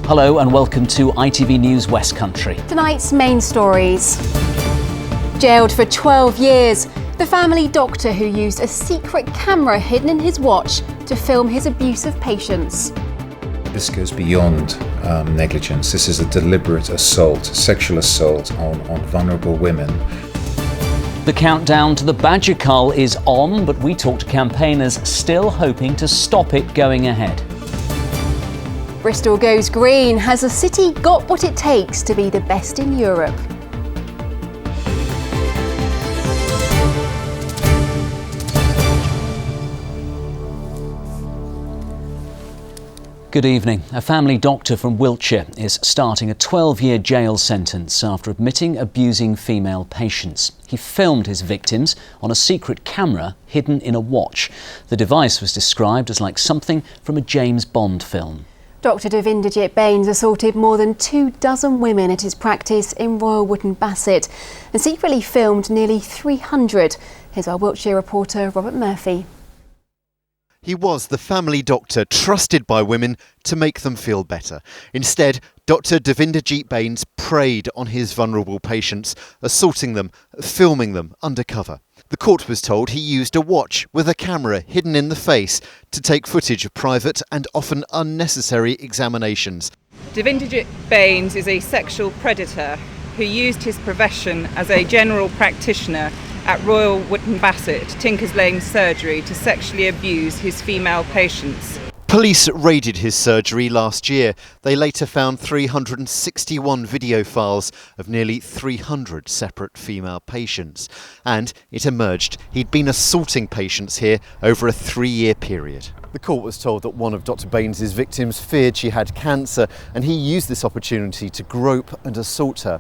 Hello and welcome to ITV News West Country. Tonight's main stories. Jailed for 12 years, the family doctor who used a secret camera hidden in his watch to film his abuse of patients. This goes beyond negligence. This is a deliberate assault, sexual assault on vulnerable women. The countdown to the Badger Cull is on, but we talk to campaigners still hoping to stop it going ahead. Bristol goes green. Has the city got what it takes to be the best in Europe? Good evening. A family doctor from Wiltshire is starting a 12-year jail sentence after admitting abusing female patients. He filmed his victims on a secret camera hidden in a watch. The device was described as like something from a James Bond film. Dr Davinderjit Baines assaulted more than 24 women at his practice in Royal Wootton, Bassett and secretly filmed nearly 300. Here's our Wiltshire reporter Robert Murphy. He was the family doctor trusted by women to make them feel better. Instead, Dr Davinderjit Baines preyed on his vulnerable patients, assaulting them, filming them undercover. The court was told he used a watch with a camera hidden in the face to take footage of private and often unnecessary examinations. Davinderjit Baines is a sexual predator who used his profession as a general practitioner at Royal Wootton Bassett, Tinkers Lane surgery, to sexually abuse his female patients. Police raided his surgery last year. They later found 361 video files of nearly 300 separate female patients. And it emerged he'd been assaulting patients here over a 3-year period. The court was told that one of Dr Baines' victims feared she had cancer, and he used this opportunity to grope and assault her.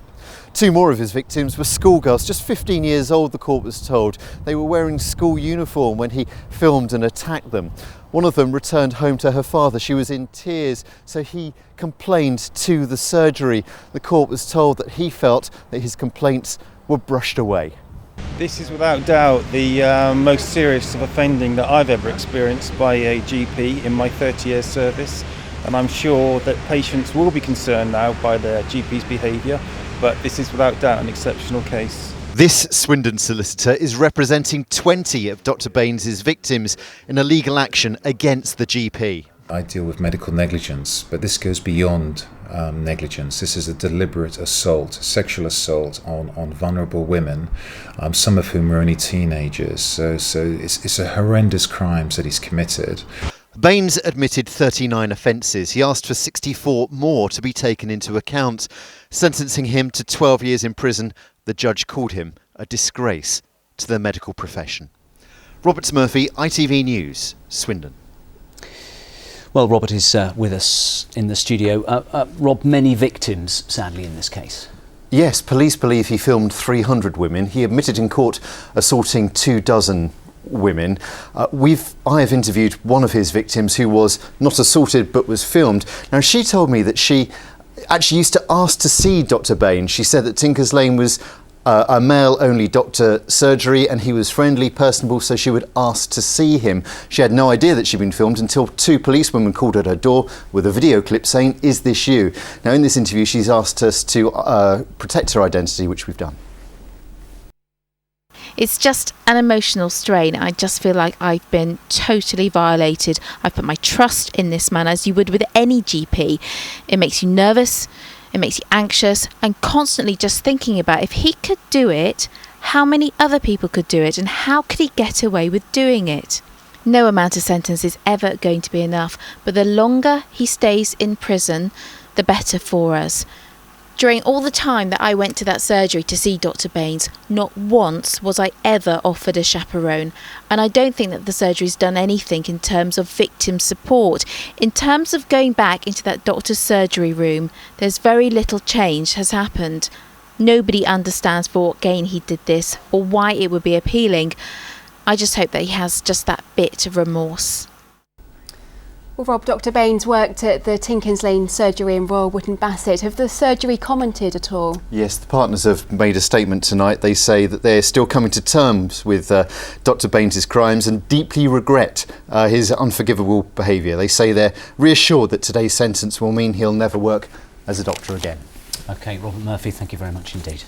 2 more of his victims were schoolgirls, just 15 years old, the court was told. They were wearing school uniform when he filmed and attacked them. One of them returned home to her father. She was in tears, so he complained to the surgery. The court was told that he felt that his complaints were brushed away. This is without doubt the most serious of offending that I've ever experienced by a GP in my 30 years service, and I'm sure that patients will be concerned now by their GP's behaviour, but this is without doubt an exceptional case. This Swindon solicitor is representing 20 of Dr Baines' victims in a legal action against the GP. I deal with medical negligence, but this goes beyond negligence. This is a deliberate assault, sexual assault on vulnerable women, some of whom are only teenagers. So it's a horrendous crime that he's committed. Baines admitted 39 offences. He asked for 64 more to be taken into account. Sentencing him to 12 years in prison, the judge called him a disgrace to the medical profession. Robert Murphy, ITV News, Swindon. Well, Robert is with us in the studio. Rob, many victims, sadly, in this case. Yes, police believe he filmed 300 women. He admitted in court assaulting 24 women. I have interviewed one of his victims who was not assaulted but was filmed. Now, she told me that she actually used to ask to see Dr Baines. She said that Tinkers Lane was a male-only doctor surgery and he was friendly, personable, so she would ask to see him. She had no idea that she'd been filmed until 2 policewomen called at her door with a video clip saying, "Is this you?" Now, in this interview, she's asked us to protect her identity, which we've done. It's just an emotional strain. I just feel like I've been totally violated. I put my trust in this man, as you would with any GP. It makes you nervous, it makes you anxious, and constantly just thinking about if he could do it, how many other people could do it, and how could he get away with doing it? No amount of sentence is ever going to be enough, but the longer he stays in prison, the better for us. During all the time that I went to that surgery to see Dr Baines, not once was I ever offered a chaperone. And I don't think that the surgery's done anything in terms of victim support. In terms of going back into that doctor's surgery room, there's very little change has happened. Nobody understands for what gain he did this or why it would be appealing. I just hope that he has just that bit of remorse. Well, Rob, Dr Baines worked at the Tinkers Lane surgery in Royal Wootton Bassett. Have the surgery commented at all? Yes, the partners have made a statement tonight. They say that they're still coming to terms with Dr Baines' crimes and deeply regret his unforgivable behaviour. They say they're reassured that today's sentence will mean he'll never work as a doctor again. OK, Robert Murphy, thank you very much indeed.